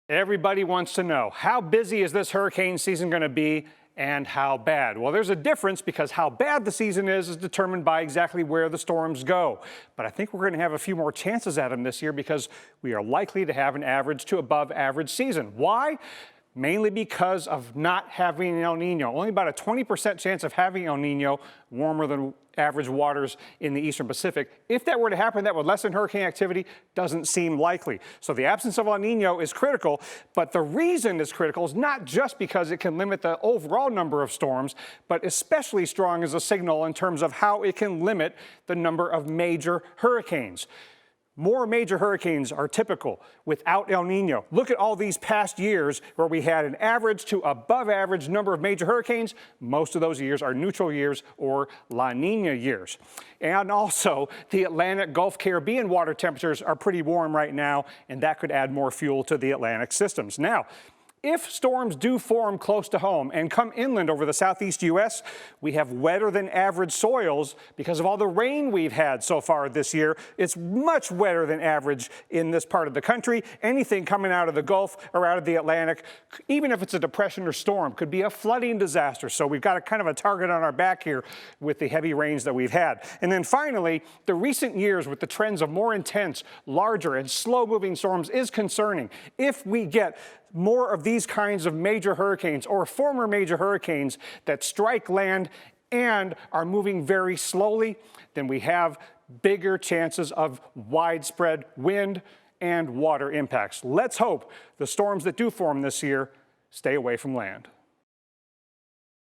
Everybody wants to know, how busy is this hurricane season going to be and how bad? Well, there's a difference because how bad the season is determined by exactly where the storms go. But I think we're going to have a few more chances at them this year because we are likely to have an average to above average season. Why? Mainly because of not having El Nino. Only about a 20% chance of having El Nino, warmer than average waters in the eastern Pacific. If that were to happen, that would lessen hurricane activity. Doesn't seem likely. So the absence of El Nino is critical, but the reason it's critical is not just because it can limit the overall number of storms, but especially strong as a signal in terms of how it can limit the number of major hurricanes. More major hurricanes are typical without El Nino. Look at all these past years where we had an average to above average number of major hurricanes. Most of those years are neutral years or La Nina years. And also, the Atlantic Gulf Caribbean water temperatures are pretty warm right now, and that could add more fuel to the Atlantic systems. Now, if storms do form close to home and come inland over the southeast U.S., we have wetter than average soils because of all the rain we've had so far this year. It's much wetter than average in this part of the country. Anything coming out of the Gulf or out of the Atlantic, even if it's a depression or storm, could be a flooding disaster. So we've got a kind of a target on our back here with the heavy rains that we've had. And then finally, the recent years with the trends of more intense, larger, and slow-moving storms is concerning. If we get more of these kinds of major hurricanes or former major hurricanes that strike land and are moving very slowly, then we have bigger chances of widespread wind and water impacts. Let's hope the storms that do form this year stay away from land.